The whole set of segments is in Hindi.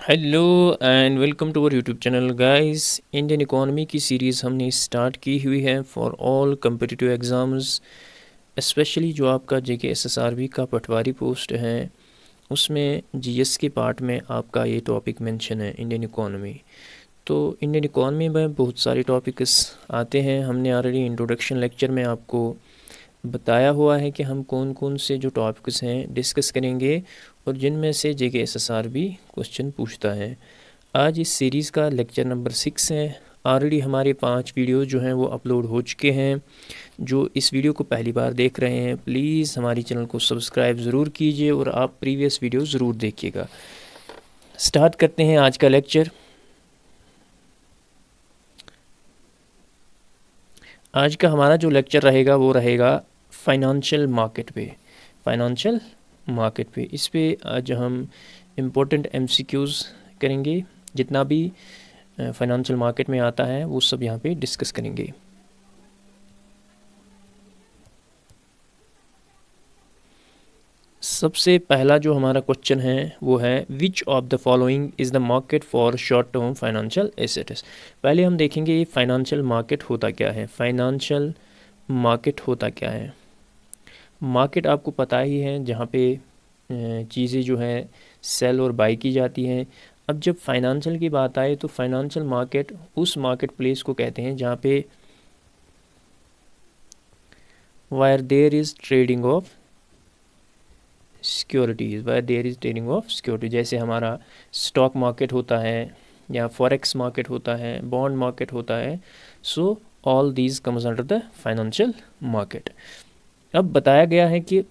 Hello and welcome to our YouTube channel guys. Indian economy की सीरीज़ हमने स्टार्ट की हुई है for all competitive exams, specially जो आपका जेके एसएसआरबी का पटवारी पोस्ट है उसमें जीएस के पार्ट में आपका ये टॉपिक मेंशन है इंडियन इकोनॉमी। तो इंडियन इकोनॉमी में बहुत सारे टॉपिक्स आते हैं। हमने ऑलरेडी इंट्रोडक्शन लेक्चर में आपको बताया हुआ है कि हम कौन कौन से जो टॉपिक्स हैं डिस्कस करेंगे और जिनमें से जेके एसएसआरबी क्वेश्चन पूछता है। आज इस सीरीज़ का लेक्चर नंबर 6 है। ऑलरेडी हमारे 5 वीडियो जो हैं वो अपलोड हो चुके हैं। जो इस वीडियो को पहली बार देख रहे हैं प्लीज़ हमारी चैनल को सब्सक्राइब ज़रूर कीजिए और आप प्रीवियस वीडियो ज़रूर देखिएगा। स्टार्ट करते हैं आज का लेक्चर। आज का हमारा जो लेक्चर रहेगा वो रहेगा फाइनेंशियल मार्केट पे। इस पे आज हम इम्पोर्टेंट एमसीक्यूज़ करेंगे। जितना भी फाइनेंशियल मार्केट में आता है वो सब यहाँ पे डिस्कस करेंगे। सबसे पहला जो हमारा क्वेश्चन है वो है विच of the following is the market for short term financial assets. पहले हम देखेंगे ये फाइनेंशियल मार्केट होता क्या है। फाइनेंशियल मार्केट होता क्या है। मार्केट आपको पता ही है जहाँ पे चीज़ें जो हैं सेल और बाई की जाती हैं। अब जब फाइनेंशियल की बात आए तो फाइनेंशियल मार्केट उस मार्केट प्लेस को कहते हैं जहाँ पे where there is trading of securities, जैसे हमारा स्टॉक मार्केट होता है या फॉरेक्स मार्केट होता है, बॉन्ड मार्केट होता है। सो all these comes under the financial market. अब बताया गया है कि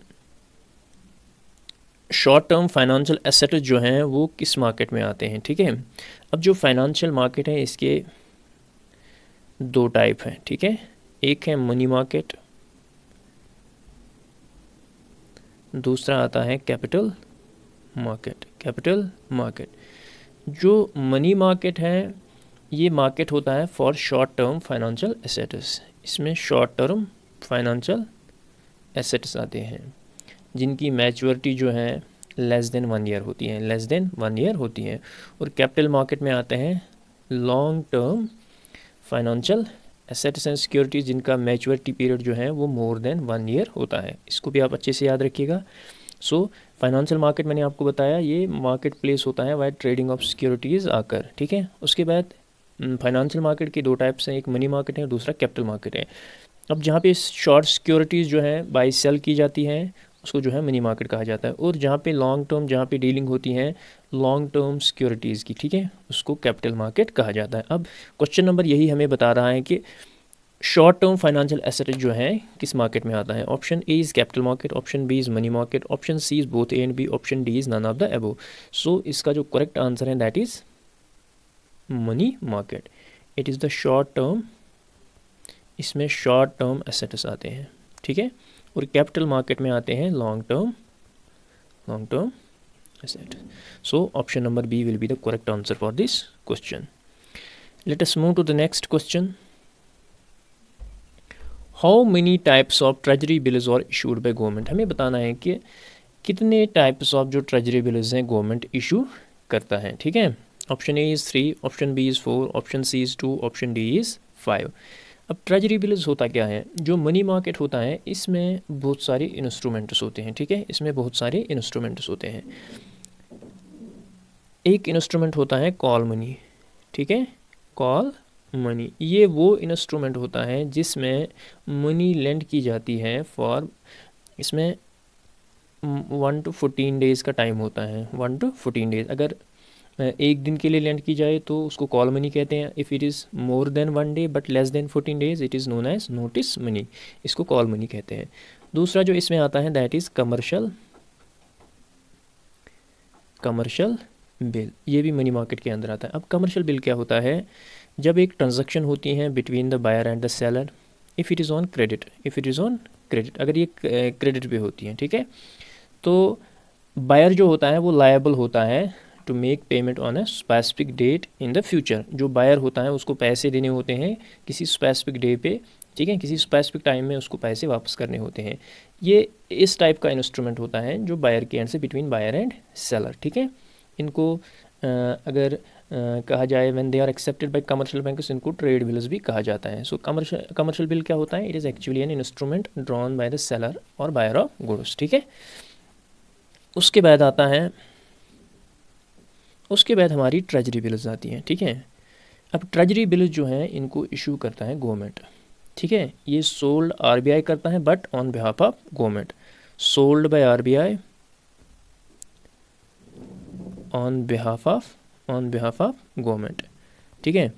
शॉर्ट टर्म फाइनेंशियल एसेट जो हैं वो किस मार्केट में आते हैं। ठीक है, अब जो फाइनेंशियल मार्केट है इसके दो टाइप हैं। ठीक है, एक है मनी मार्केट, दूसरा आता है कैपिटल मार्केट। जो मनी मार्केट है ये मार्केट होता है for short term financial assets. इसमें शॉर्ट टर्म फाइनेंशियल एसेट्स आते हैं जिनकी मैच्योरिटी जो है लेस देन 1 ईयर होती है। और कैपिटल मार्केट में आते हैं long term financial assets and securities जिनका मैच्योरिटी पीरियड जो है वो मोर देन 1 ईयर होता है। इसको भी आप अच्छे से याद रखिएगा। सो फाइनेंशियल मार्केट मैंने आपको बताया ये मार्केट प्लेस होता है वाइड ट्रेडिंग ऑफ सिक्योरिटीज़ आकर। ठीक है, उसके बाद फाइनेंशियल मार्केट की दो टाइप्स हैं, एक मनी मार्केट है और दूसरा कैपिटल मार्केट है। अब जहाँ पे शॉर्ट सिक्योरिटीज़ जो है बाई सेल की जाती हैं उसको जो है मनी मार्केट कहा जाता है। और जहाँ पे लॉन्ग टर्म जहाँ पे डीलिंग होती हैं लॉन्ग टर्म सिक्योरिटीज़ की, ठीक है, उसको कैपिटल मार्केट कहा जाता है। अब क्वेश्चन नंबर यही हमें बता रहा है कि शॉर्ट टर्म फाइनेंशियल एसेट जो है किस मार्केट में आता है। Option A is capital market, option B is money market, option C is both A and B, option D is none of the above. So इसका जो करेक्ट आंसर है that is money market. It is the short term, इसमें शॉर्ट टर्म एसेट्स आते हैं। ठीक है, और कैपिटल मार्केट में आते हैं long term asset. So option number B will be the correct answer for this question. Let us move to the next question. How many types of treasury bills are issued by government. हमें बताना है कि कितने टाइप्स ऑफ जो ट्रेजरी बिल्स हैं गवर्नमेंट इशू करता है। ठीक है, option A is 3, option B is 4, option C is 2, option D is 5। अब ट्रेजरी बिल्स होता क्या है। जो मनी मार्केट होता है इसमें बहुत सारे इंस्ट्रूमेंट्स होते हैं। ठीक है, इसमें बहुत सारे इंस्ट्रूमेंट्स होते हैं। एक इंस्ट्रूमेंट होता है कॉल मनी। ठीक है, कॉल मनी ये वो इंस्ट्रूमेंट होता है जिसमें मनी लेंड की जाती है फॉर, इसमें 1 to 14 डेज़ का टाइम होता है। 1 to 14 डेज़, अगर एक दिन के लिए लेंड की जाए तो उसको कॉल मनी कहते हैं। If it is more than 1 day but less than 14 days it is known as notice money, इसको कॉल मनी कहते हैं। दूसरा जो इसमें आता है दैट इज़ कमर्शियल बिल, ये भी मनी मार्केट के अंदर आता है। अब कमर्शियल बिल क्या होता है, जब एक ट्रांजैक्शन होती है between the buyer and the seller, if it is on credit, अगर ये क्रेडिट पे होती है। ठीक है, तो बायर जो होता है वो लायबल होता है to make payment on a specific date in the future. जो बायर होता है उसको पैसे देने होते हैं किसी स्पेसिफिक डे पे। ठीक है, किसी स्पेसिफिक टाइम में उसको पैसे वापस करने होते हैं। ये इस टाइप का इंस्ट्रूमेंट होता है जो बायर के एंड से बिटवीन बायर एंड सेलर। ठीक है, इनको अगर कहा जाए when they are accepted by commercial banks, इनको ट्रेड बिल्स भी कहा जाता है। सो कमर्शियल बिल क्या होता है? It is actually an instrument drawn by the seller और बायर ऑफ गुड्स, ठीक है। उसके बाद आता है, उसके बाद हमारी ट्रेजरी बिल्स आती हैं, ठीक है। अब ट्रेजरी बिल्स जो हैं इनको इशू करता है गवर्नमेंट, ठीक है। ये सोल्ड आरबीआई करता है but on behalf of government, sold by RBI on behalf of government, ठीक है।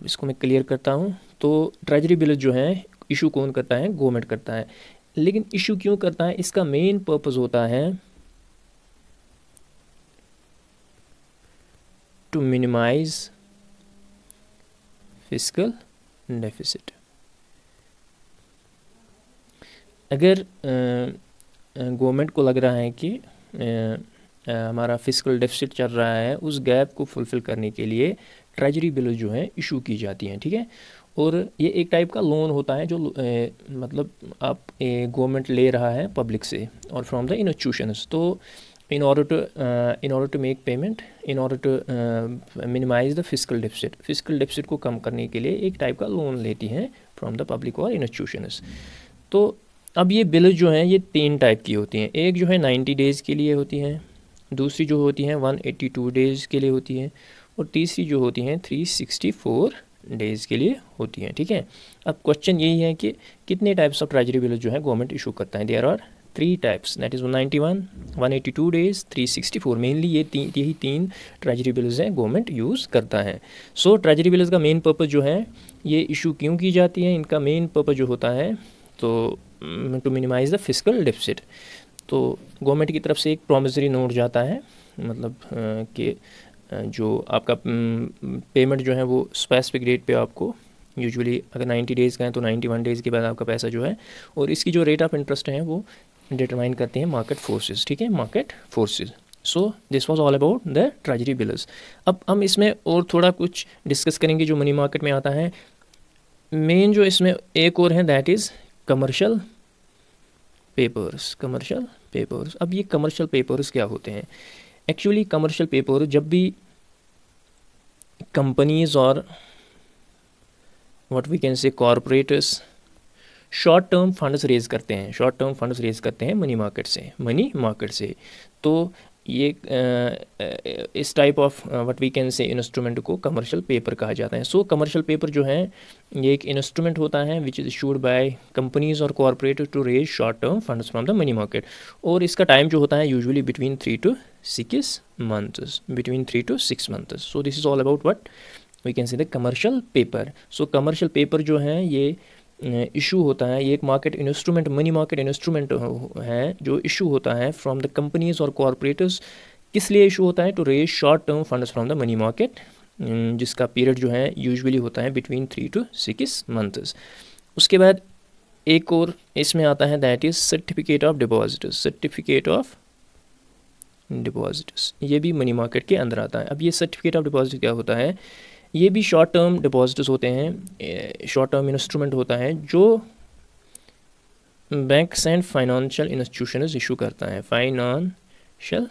इसको मैं क्लियर करता हूँ। तो ट्रेजरी बिल जो है इशू कौन करता है? गवर्नमेंट करता है। लेकिन इशू क्यों करता है? इसका मेन पर्पस होता है टू मिनिमाइज फिस्कल डेफिसिट। अगर गवर्नमेंट को लग रहा है कि हमारा फिस्कल डेफिसिट चल रहा है, उस गैप को फुलफ़िल करने के लिए ट्रेजरी बिल जो है इशू की जाती हैं, ठीक है। और ये एक टाइप का लोन होता है जो मतलब आप गवर्नमेंट ले रहा है पब्लिक से और फ्रॉम द इंस्टीट्यूशंस। तो in order to make payment, in order to minimize the fiscal deficit को कम करने के लिए एक टाइप का लोन लेती हैं फ्रॉम द पब्लिक और इंस्टीट्यूशंस। तो अब ये बिल जो हैं ये 3 टाइप की होती हैं। एक जो है 90 डेज़ के लिए होती हैं, दूसरी जो होती हैं 182 डेज़ के लिए होती हैं, और तीसरी जो होती हैं 364 डेज़ के लिए होती हैं, ठीक है। अब क्वेश्चन यही है कि कितने टाइप्स ऑफ ट्रेजरी बिल जो है गवर्नमेंट इशू करता है? There are 3 types, that is 191, 182 days, 364। Mainly यही 3 ट्रेजरी बिल्स हैं गवर्नमेंट यूज़ करता है। सो ट्रेजरी बिल्स का मेन पर्पज़ जो है ये इशू क्यों की जाती है? इनका मेन पर्पज़ जो होता है तो to minimise the fiscal deficit. तो गवर्नमेंट की तरफ से एक प्रॉमिसरी नोट जाता है, मतलब कि जो आपका पेमेंट जो है वो स्पेसिफिक डेट पे आपको, यूजुअली अगर 90 डेज़ का है तो 91 डेज़ के बाद आपका पैसा जो है, और इसकी जो रेट ऑफ इंटरेस्ट है वो डिटरमाइन करते हैं मार्केट फोर्सेस, ठीक है, market forces. So this was all about the treasury bills. अब हम इसमें और थोड़ा कुछ डिस्कस करेंगे जो मनी मार्केट में आता है। मेन जो इसमें एक और है that is commercial papers. Commercial papers, अब ये कमर्शियल पेपर्स क्या होते हैं? एक्चुअली कमर्शियल पेपर जब भी कंपनीज और what we can say corporates short term funds raise करते हैं, शॉर्ट टर्म फंड्स रेज करते हैं मनी मार्केट से। तो ये इस type of what we can say instrument को कमर्शियल पेपर कहा जाता है। सो कमर्शियल पेपर जो है ये एक इंस्ट्रूमेंट होता है which is issued by companies और corporate to raise short term funds from the money market. और इसका टाइम जो होता है usually between 3 to 6 months, between 3 to 6 months। So this is all about what we can say the commercial paper। So commercial paper जो है ये इशू होता है, ये एक market instrument, money market instrument है जो इशू होता है फ्रॉम द कंपनीज और कॉरपोरेट्स। किस लिए इशू होता है? To raise short term funds from the money market, जिसका पीरियड जो है यूजुअली होता है बिटवीन 3 to 6 months। उसके बाद एक और इसमें आता है that is certificate of deposit. Certificate of deposits ये भी मनी मार्केट के अंदर आता है। अब ये सर्टिफिकेट ऑफ डिपॉजिट क्या होता है? ये भी शॉर्ट टर्म डिपॉजिट्स होते हैं, शॉर्ट टर्म इंस्ट्रूमेंट होता है जो banks and financial institutions issue करता है, फाइनेंशियल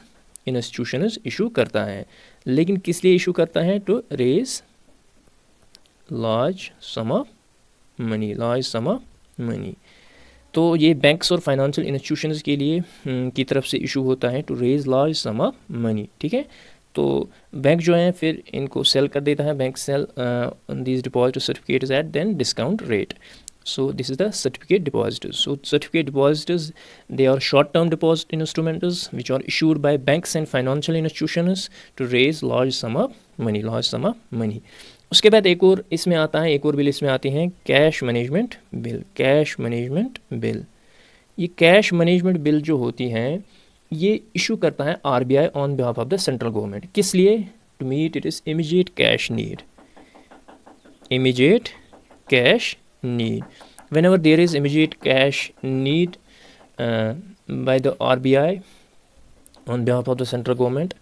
इंस्टीट्यूशंस इशू करता है। लेकिन किस लिए इशू करता है? To raise large sum of money. तो ये बैंक्स और फाइनेंशियल इंस्टीट्यूशंस के लिए की तरफ से इशू होता है to raise large sum of money, ठीक है। तो बैंक जो है फिर इनको सेल कर देता है, bank sell these deposit certificates at then discount rate. So this is the certificate depositors. So certificate depositors they are short term deposit instruments which are issued by banks and financial institutions to raise large sum of money. उसके बाद एक और इसमें आता है, एक और बिल इसमें आती हैं कैश मैनेजमेंट बिल। ये कैश मैनेजमेंट बिल जो होती हैं ये इशू करता है RBI on behalf of the central government. किस लिए? To meet it is immediate cash need. whenever there is immediate cash need by the RBI on behalf of the central government,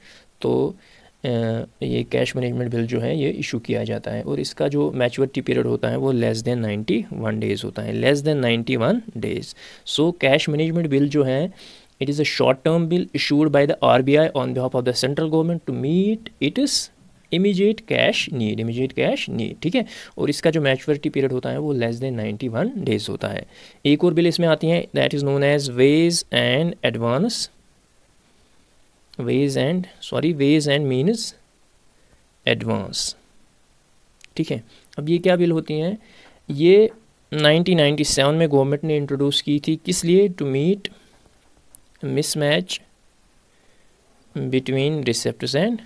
तो ये कैश मैनेजमेंट बिल जो है ये इशू किया जाता है। और इसका जो मैच्योरिटी पीरियड होता है वो लेस देन 91 डेज़ होता है, less than 91 days. So cash management bill जो है It is a short-term bill issued by the RBI on behalf of the central government to meet its immediate cash need, ठीक है। और इसका जो मैच्योरिटी पीरियड होता है वो लेस देन 91 डेज होता है। एक और बिल इसमें आती है, that is known as ways and means advance, ठीक है। अब ये क्या बिल होती हैं, ये 1997 में गवर्नमेंट ने इंट्रोड्यूस की थी, किस लिए, to meet mismatch between receptors and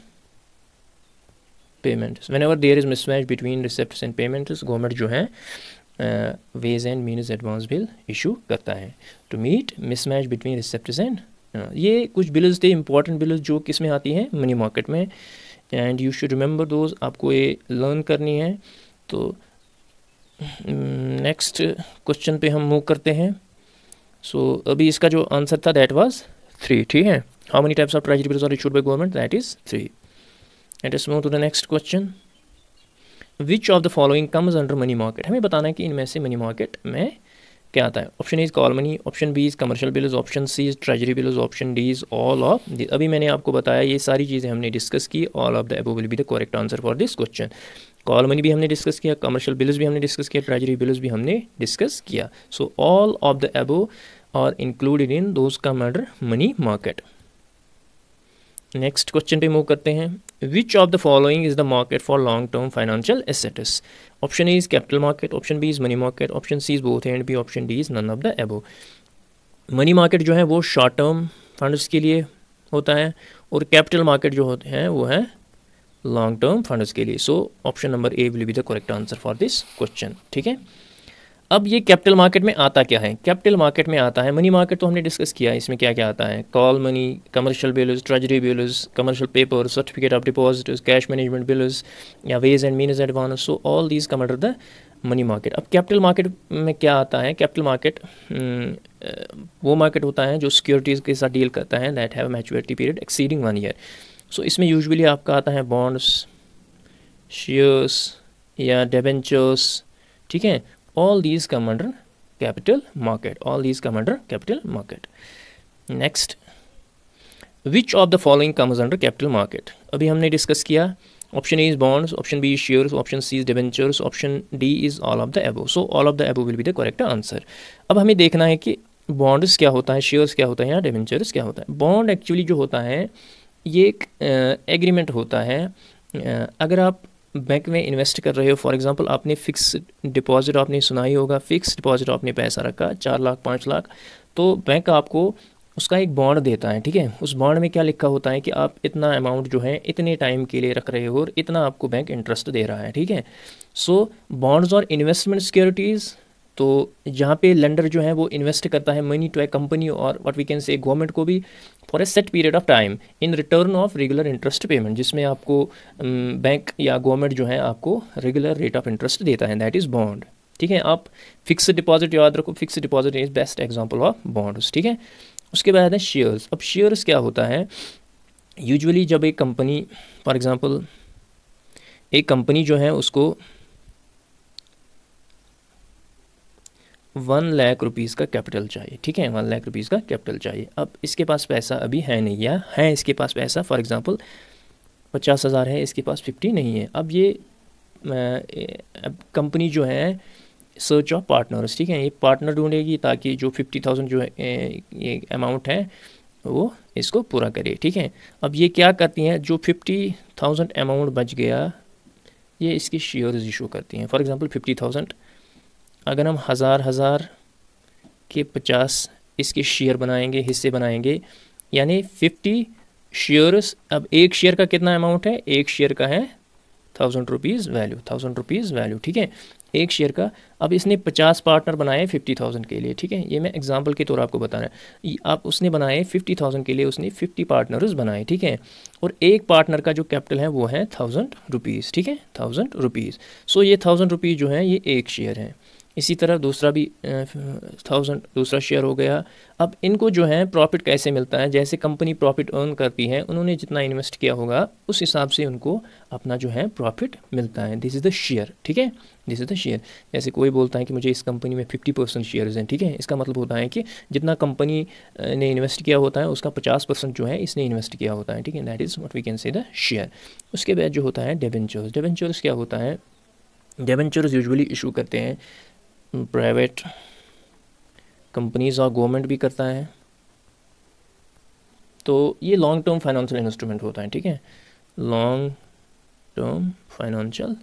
payments. Whenever there is mismatch between receptors and payments, government जो है ways and means advance bill issue करता है to meet mismatch between receptors and. ये कुछ बिल्स थे, इंपॉर्टेंट बिल्स जो किस में आती हैं, मनी मार्केट में, and you should remember those, आपको ये लर्न करनी है। तो नेक्स्ट क्वेश्चन पे हम मूव करते हैं। सो अभी इसका जो आंसर था दैट वाज 3, ठीक है। How many types of treasury bills are issued by government, that is 3। Let us move to the next question. Which of the following comes under money market, हमें बताना है कि इनमें से मनी मार्केट में क्या आता है। Option A is call money, option B is commercial bills, option C is treasury bills, option D is all of. अभी मैंने आपको बताया ये सारी चीज़ें हमने डिस्कस की, all of the above will be the correct answer for this question. Call money भी हमने डिस्कस किया, कमर्शियल बिल्स भी हमने डिस्कस किया, ट्रेजरी बिल्स भी हमने डिस्कस किया। So all of the above are included in those come under money market. Next question पे मूव करते हैं। Which of the following is the market for long term financial assets. Option A is capital market, option B is money market, option C is both and B, option D is none of the above. Money market जो है वो शॉर्ट टर्म फंड्स के लिए होता है, और कैपिटल मार्केट जो होते हैं वो है लॉन्ग टर्म फंड्स के लिए। सो option number A will be the correct answer for this question, ठीक है। अब ये कैपिटल मार्केट में आता क्या है, कैपिटल मार्केट में आता है, मनी मार्केट तो हमने डिस्कस किया, इसमें क्या क्या आता है, call money, commercial bills, treasury bills, commercial paper, certificate of deposit, cash management bills या ways and means advance. So all these come under the money market. अब कैपिटल मार्केट में क्या आता है, कैपिटल मार्केट वो मार्केट होता है जो सिक्योरिटीज़ के साथ डील करता है, that have maturity period exceeding 1 year. So इसमें यूजुअली आपका आता है बॉन्ड्स, शेयर्स या डिबेंचर्स, ठीक है। All these come under capital market. All these come under capital market. Next, which of the following comes under capital market? अभी हमने डिस्कस किया, option A is bonds, option B is shares, option C is debentures, option D is all of the above. So all of the above will be the correct answer. अब हमें देखना है कि बॉन्ड्स क्या होता है, शेयर्स क्या होता है या डिबेंचर्स क्या होता है। बॉन्ड एक्चुअली जो होता है ये एक एग्रीमेंट होता है। अगर आप बैंक में इन्वेस्ट कर रहे हो, फॉर एग्जांपल आपने फिक्स डिपॉजिट, आपने सुना ही होगा, फिक्स डिपॉजिट आपने पैसा रखा 4 लाख 5 लाख, तो बैंक आपको उसका एक बॉन्ड देता है, ठीक है। उस बॉन्ड में क्या लिखा होता है कि आप इतना अमाउंट जो है इतने टाइम के लिए रख रहे हो और इतना आपको बैंक इंटरेस्ट दे रहा है, ठीक है। सो बॉन्ड्स और इन्वेस्टमेंट सिक्योरिटीज़, तो जहाँ पे लेंडर जो है वो इन्वेस्ट करता है मनी टू ए कंपनी और what we can say government को भी for a set period of time in return of regular interest payment, जिसमें आपको बैंक या गवर्नमेंट जो है आपको रेगुलर रेट ऑफ इंटरेस्ट देता है, दैट इज़ बॉन्ड, ठीक है। आप फिक्स डिपॉजिट याद रखो, fix deposit is best example of bonds, ठीक है। उसके बाद है शेयर्स। अब शेयर्स क्या होता है, यूजुअली जब एक कंपनी, फॉर एग्जांपल एक कंपनी जो है उसको 1 लाख रुपीज़ का कैपिटल चाहिए, ठीक है, 1 लाख रुपीज़ का कैपिटल चाहिए। अब इसके पास पैसा अभी है नहीं, या है इसके पास पैसा, फॉर एग्जांपल 50,000 है, इसके पास 50 नहीं है। अब ये कंपनी जो है सर्च ऑफ पार्टनर्स, ठीक है, ये पार्टनर ढूंढेगी ताकि जो 50,000 जो है ये अमाउंट है वो इसको पूरा करे, ठीक है। अब ये क्या करती हैं, जो 50,000 अमाउंट बच गया ये इसकी शेयर्स इशू करती हैं। फॉर एग्जांपल 50,000 अगर हम हज़ार के 50 इसके शेयर बनाएंगे, हिस्से बनाएंगे, यानी 50 शेयर्स। अब एक शेयर का कितना अमाउंट है, एक शेयर का है 1000 रुपीज़ वैल्यू, 1000 रुपीज़ वैल्यू, ठीक है, एक शेयर का। अब इसने 50 पार्टनर बनाए 50,000 के लिए, ठीक है, ये मैं एग्जांपल के तौर आपको बता रहा है। आप उसने बनाए 50,000 के लिए, उसने 50 पार्टनर्स बनाए, ठीक है, और एक पार्टनर का जो कैपिटल है वो है 1000 रुपीज़, ठीक है, 1000 रुपीज़। सो ये 1000 रुपीज़ जो है ये एक शेयर है। इसी तरह दूसरा भी 1000 दूसरा शेयर हो गया। अब इनको जो है प्रॉफिट कैसे मिलता है, जैसे कंपनी प्रॉफिट अर्न करती है, उन्होंने जितना इन्वेस्ट किया होगा उस हिसाब से उनको अपना जो है प्रॉफिट मिलता है। दिस इज़ द शेयर, ठीक है, दिस इज़ द शेयर। जैसे कोई बोलता है कि मुझे इस कंपनी में 50% शेयर्स हैं, ठीक है, इसका मतलब होता है कि जितना कंपनी ने इन्वेस्ट किया होता है उसका 50% जो है इसने इन्वेस्ट किया होता है, ठीक है, that is what we can say the share. उसके बाद जो होता है डिबेंचर्स। डिबेंचर्स क्या होता है, डिबेंचर्स यूजुअली इशू करते हैं प्राइवेट कंपनीज और गवर्नमेंट भी करता है। तो ये लॉन्ग टर्म फाइनेंशियल इंस्ट्रूमेंट होता है, ठीक है, long term financial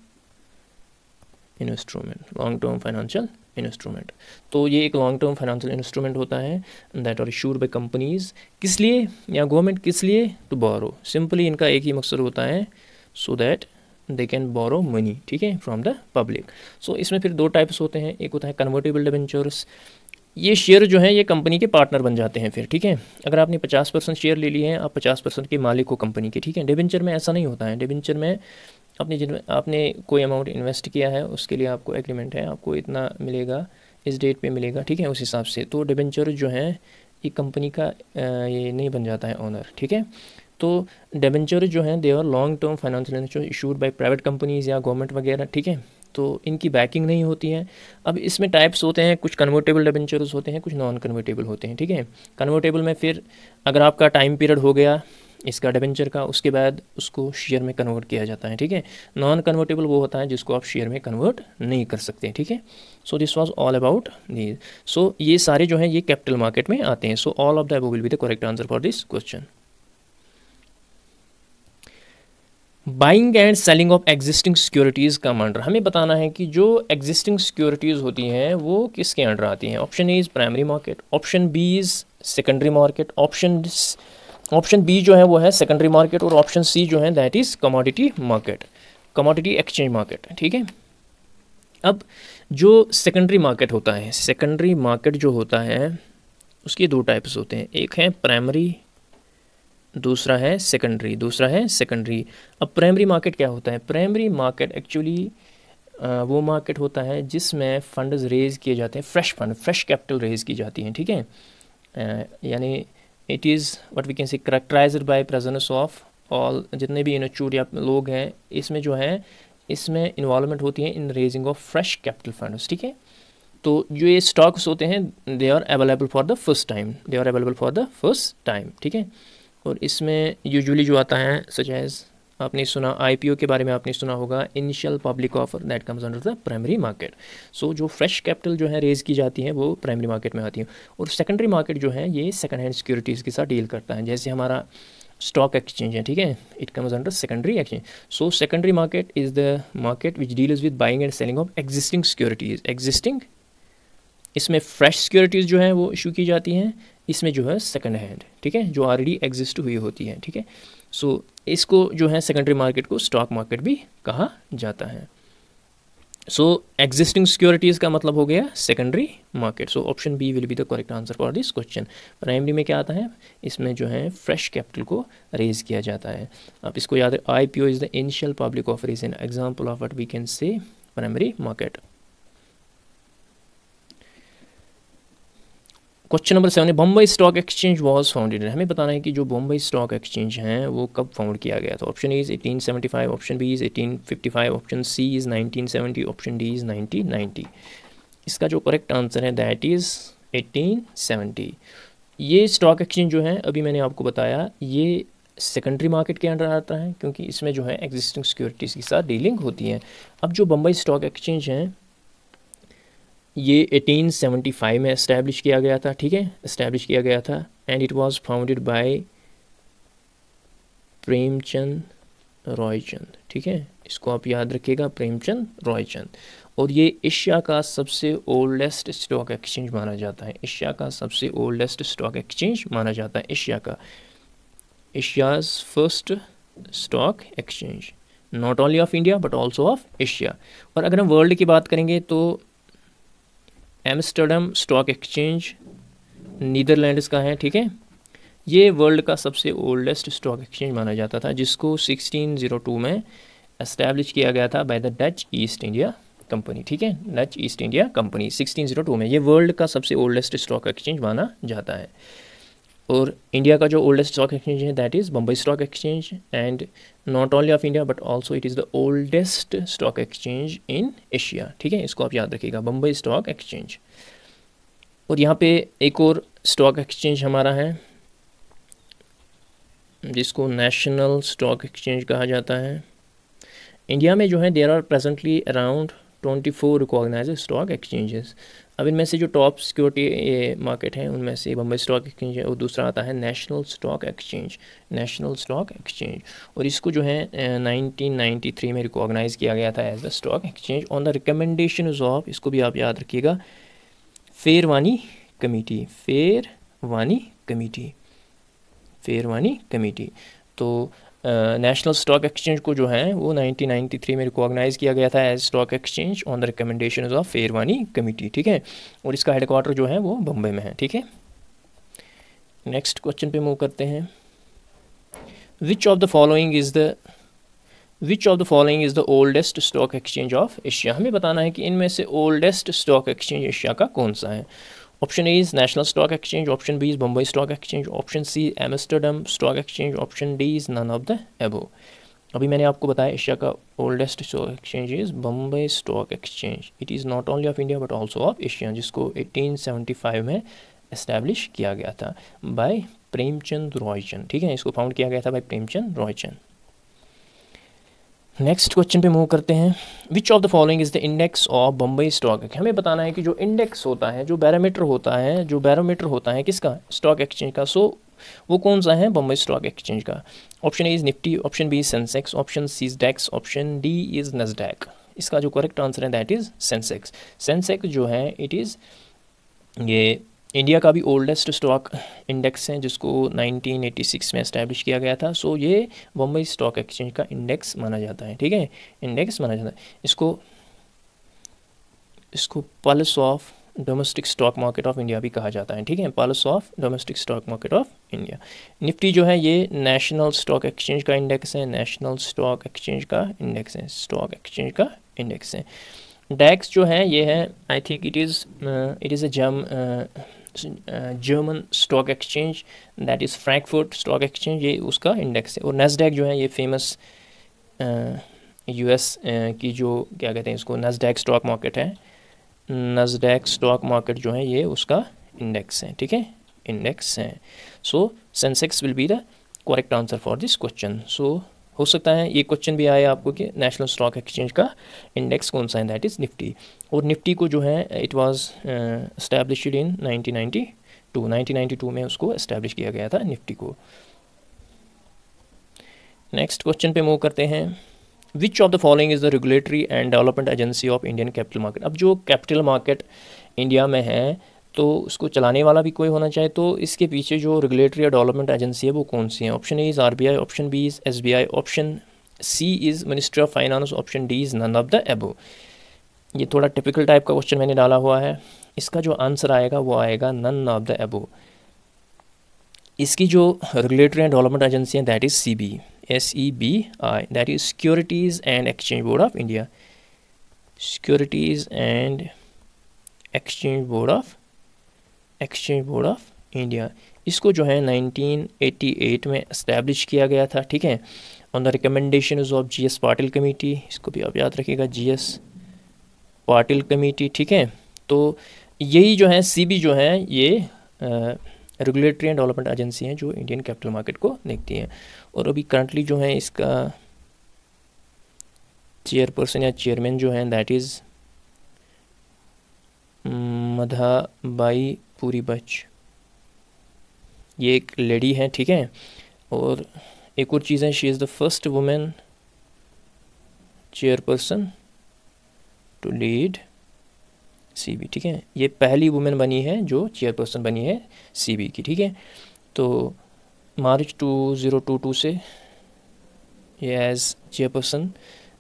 instrument, long term financial instrument. तो ये एक लॉन्ग टर्म फाइनेंशियल इंस्ट्रूमेंट होता है that are issued by companies, किस लिए या गवर्नमेंट किस लिए, टू बोरो। सिंपली इनका एक ही मकसद होता है, so that they can borrow money, ठीक है, फ्रॉम द पब्लिक। सो इसमें फिर दो टाइप्स होते हैं, एक होता है कन्वर्टेबल डिबेंचर्स। ये शेयर जो है ये कंपनी के पार्टनर बन जाते हैं फिर, ठीक है। अगर आपने 50% शेयर ले लिए हैं, आप 50% के मालिक हो कंपनी के, ठीक है। डिबेंचर में ऐसा नहीं होता है। डिबेंचर में आपने कोई अमाउंट इन्वेस्ट किया है, उसके लिए आपको एग्रीमेंट है, आपको इतना मिलेगा, इस डेट पे मिलेगा, ठीक है, उस हिसाब से। तो डिबेंचर जो है ये कंपनी का ये नहीं बन जाता है ओनर, ठीक है। तो डिबेंचर जो हैं they are long term financial instrument issued by private companies या गवर्नमेंट वगैरह, ठीक है। तो इनकी बैकिंग नहीं होती है। अब इसमें टाइप्स होते हैं, कुछ कन्वर्टेबल डिबेंचर्स होते हैं, कुछ नॉन कन्वर्टेबल होते हैं, ठीक है। कन्वर्टेबल में फिर अगर आपका टाइम पीरियड हो गया इसका डिबेंचर का, उसके बाद उसको शेयर में कन्वर्ट किया जाता है, ठीक है। नॉन कन्वर्टेबल वो होता है जिसको आप शेयर में कन्वर्ट नहीं कर सकते, ठीक है। So this was all about this. So ये सारे जो हैं ये कैपिटल मार्केट में आते हैं। सो all of the above will be the correct answer for this question. Buying and selling of existing securities का अंडर, हमें बताना है कि जो एग्जिस्टिंग सिक्योरिटीज़ होती हैं वो किसके अंडर आती हैं। Option A is primary market, option B is secondary market, option B जो है वो है सेकेंडरी मार्केट, और ऑप्शन सी जो है that is commodity market, commodity exchange market, ठीक है। अब जो सेकेंडरी मार्केट होता है, सेकेंडरी मार्केट जो होता है उसके दो टाइप्स होते हैं, एक है प्राइमरी, दूसरा है सेकेंडरी, दूसरा है सेकेंडरी। अब प्राइमरी मार्केट क्या होता है, प्राइमरी मार्केट एक्चुअली वो मार्केट होता है जिसमें फंड्स रेज़ किए जाते हैं, fresh fund, fresh capital raise की जाती हैं, ठीक है। यानी it is what we can say characterized by presence of all, जितने भी इन्वेस्टर या लोग हैं इसमें जो है इसमें इन्वॉल्वमेंट होती है in raising of fresh capital funds, ठीक है। तो जो ये स्टॉक्स होते हैं they are available for the first time, they are available for the first time, ठीक है। और इसमें यूजुअली जो आता है सच एज आपने सुना आईपीओ के बारे में आपने सुना होगा, initial public offer, that comes under the primary market. So जो फ्रेश कैपिटल जो है रेज की जाती है वो प्राइमरी मार्केट में आती है। और सेकेंडरी मार्केट जो है ये सेकंड हैंड सिक्योरिटीज़ के साथ डील करता है, जैसे हमारा स्टॉक एक्सचेंज है, ठीक है, it comes under secondary exchange. So secondary market is the market which deals with buying and selling of existing securities, existing, इसमें फ्रेश सिक्योरिटीज़ जो हैं वो इशू की जाती हैं, इसमें जो है सेकंड हैंड, ठीक है, जो ऑलरेडी एग्जिस्ट हुई होती है, ठीक है। सो इसको जो है सेकेंडरी मार्केट को स्टॉक मार्केट भी कहा जाता है। सो एग्जिस्टिंग सिक्योरिटीज़ का मतलब हो गया secondary market. So option B will be the correct answer for this question. Primary में क्या आता है, इसमें जो है फ्रेश कैपिटल को रेज किया जाता है। आप इसको याद है, IPO is the initial public offer, is an example of what we can say primary market. Question number 7 है Bombay stock exchange was founded. हमें बताना है कि जो बम्बई स्टॉक एक्सचेंज हैं वो कब फाउंड किया गया था। Option A is 1875, option B is 1855, option C is 1970, option D is 1990। इसका जो करेक्ट आंसर है दैट इज़ 1870। ये स्टॉक एक्सचेंज जो है अभी मैंने आपको बताया ये सेकेंडरी मार्केट के अंडर आता है, क्योंकि इसमें जो है एग्जिस्टिंग सिक्योरिटीज़ के साथ डीलिंग होती है। अब जो बम्बई स्टॉक एक्सचेंज हैं ये 1875 में इस्टेब्लिश किया गया था, ठीक है, इस्टेब्लिश किया गया था, and it was founded by Premchand Roychand, ठीक है, इसको आप याद रखिएगा, प्रेमचंद रॉयचंद। और ये एशिया का सबसे ओल्डेस्ट स्टॉक एक्सचेंज माना जाता है, एशिया का सबसे ओल्डेस्ट स्टॉक एक्सचेंज माना जाता है, एशिया का, Asia's first stock exchange, not only of India but also of Asia. और अगर हम वर्ल्ड की बात करेंगे तो एम्स्टर्डम स्टॉक एक्सचेंज नीदरलैंड्स का है, ठीक है, ये वर्ल्ड का सबसे ओल्डेस्ट स्टॉक एक्सचेंज माना जाता था, जिसको 1602 में एस्टैब्लिश किया गया था by the Dutch east India company, ठीक है, डच ईस्ट इंडिया कंपनी 1602 में। ये वर्ल्ड का सबसे ओल्डेस्ट स्टॉक एक्सचेंज माना जाता है। और इंडिया का जो ओल्डेस्ट स्टॉक एक्सचेंज है that is Bombay stock exchange, and not only of India but also it is the oldest stock exchange in Asia, ठीक है, इसको आप याद रखिएगा, बम्बई स्टॉक एक्सचेंज। और यहाँ पे एक और स्टॉक एक्सचेंज हमारा है जिसको नेशनल स्टॉक एक्सचेंज कहा जाता है। इंडिया में जो है there are presently around 24 recognized stock exchanges. अब इनमें से जो टॉप सिक्योरिटी मार्केट हैं उनमें से बम्बई स्टॉक एक्सचेंज है और दूसरा आता है national stock exchange, national stock exchange. और इसको जो है 1993 में रिकॉग्नाइज़ किया गया था as the stock exchange on the recommendation of, इसको भी आप याद रखिएगा, Pherwani committee, Pherwani committee, Pherwani committee. तो नेशनल स्टॉक एक्सचेंज को जो है वो 1993 में रिकॉग्नाइज़ किया गया था as stock exchange on the recommendation of Pherwani committee, ठीक है, और इसका हेडक्वार्टर जो है वो बम्बई में है, ठीक है। नेक्स्ट क्वेश्चन पे मूव करते हैं। Which of the following is the oldest stock exchange of Asia. हमें बताना है कि इनमें से ओल्डेस्ट स्टॉक एक्सचेंज एशिया का कौन सा है। Option A is national stock exchange, option B is Bombay stock exchange, option C Amsterdam stock exchange, option D is none of the above. अभी मैंने आपको बताया एशिया का oldest stock exchange is Bombay stock exchange. It is not only of India but also of Asia, जिसको 1875 में एस्टैब्लिश किया गया था बाय प्रेमचंद रॉयचंद, ठीक है, इसको फाउंड किया गया था by Premchand Roychand. Next question पे मूव करते हैं। Which of the following is the index of Bombay stock. हमें बताना है कि जो इंडेक्स होता है, जो बैरोमीटर होता है किसका, स्टॉक एक्सचेंज का, सो वो कौन सा है, बम्बई स्टॉक एक्सचेंज का। Option A is Nifty, option B is Sensex, option C is DAX, option D is Nasdaq. इसका जो करेक्ट आंसर है दैट इज़ सेंसेक्स। सेंसेक्स जो है इट इज़ ये इंडिया का भी ओल्डेस्ट स्टॉक इंडेक्स है जिसको 1986 में एस्टैब्लिश किया गया था। सो ये बम्बई स्टॉक एक्सचेंज का इंडेक्स माना जाता है, ठीक है, इंडेक्स माना जाता है। इसको pulse of domestic stock market of India भी कहा जाता है, ठीक है, pulse of domestic stock market of India. Nifty जो है ये नेशनल स्टॉक एक्सचेंज का इंडेक्स है, नेशनल स्टॉक एक्सचेंज का इंडेक्स है, स्टॉक एक्सचेंज का इंडेक्स है। डेक्स जो है ये है, I think it is a German stock exchange that is Frankfurt stock exchange, ये उसका इंडेक्स है। और नस्डैक जो है ये फेमस यूएस की जो क्या कहते हैं इसको नस्डैक स्टॉक मार्केट है, नस्डैक स्टॉक मार्केट जो है ये उसका इंडेक्स है, ठीक है, इंडेक्स है। So Sensex will be the correct answer for this question. So हो सकता है ये क्वेश्चन भी आए आपको कि नेशनल स्टॉक एक्सचेंज का इंडेक्स कौन सा है, दैट इज़ निफ्टी। और निफ्टी को जो है इट वाज एस्टैब्लिश्ड इन 1992 में उसको एस्टैब्लिश किया गया था निफ्टी को। नेक्स्ट क्वेश्चन पे मूव करते हैं। Which of the following is the regulatory and development agency of Indian capital market. अब जो कैपिटल मार्केट इंडिया में है तो उसको चलाने वाला भी कोई होना चाहिए, तो इसके पीछे जो रेगुलेटरी या डेवलपमेंट एजेंसी है वो कौन सी है। Option A is RBI, option B is SBI, option C is ministry of finance, option D is none of the above. ये थोड़ा टिपिकल टाइप का क्वेश्चन मैंने डाला हुआ है। इसका जो आंसर आएगा वो आएगा नन ऑफ द एबो। इसकी जो रेगुलेटरी एंड डेवलपमेंट एजेंसी है that is CBI, SEBI, that is securities and exchange board of India, securities and exchange board of India. इसको जो है 1988 में एस्टैब्लिश किया गया था, ठीक है, on the recommendation of GS Patil committee. इसको भी आप याद रखिएगा, GS पाटिल कमेटी, ठीक है। तो यही जो है CBI जो है ये रेगुलेटरी एंड डेवलपमेंट एजेंसी है जो इंडियन कैपिटल मार्केट को देखती है। और अभी करंटली जो है इसका चेयरपर्सन या चेयरमैन जो है दैट इज़ मधाबाई पूरी बच, ये एक लेडी है, ठीक है। और एक और चीज़ है, she is the first women chairperson to lead CBI, ठीक है, ये पहली वुमेन बनी है जो चेयरपर्सन बनी है CBI की, ठीक है। तो मार्च 2022 से ये एज चेयरपर्सन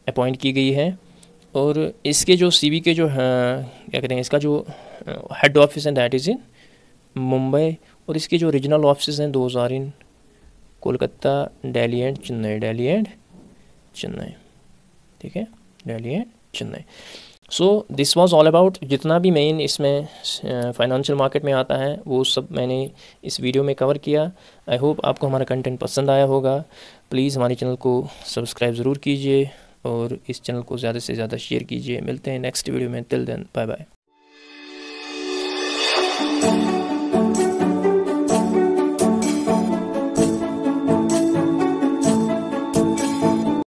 अपॉइंट की गई है। और इसके जो CBI के जो क्या कहते हैं इसका जो हेड ऑफिस है दैट इज़ इन मुंबई, और इसके जो रीजनल ऑफिस हैं 2 इन कोलकाता, दिल्ली एंड चेन्नई, ठीक है, Delhi and Chennai. So this was all about, जितना भी मेन इसमें फाइनेंशियल मार्केट में आता है वो सब मैंने इस वीडियो में कवर किया। आई होप आपको हमारा कंटेंट पसंद आया होगा। प्लीज़ हमारे चैनल को सब्सक्राइब ज़रूर कीजिए और इस चैनल को ज़्यादा से ज़्यादा शेयर कीजिए। मिलते हैं नेक्स्ट वीडियो में, टिल देन बाय बाय।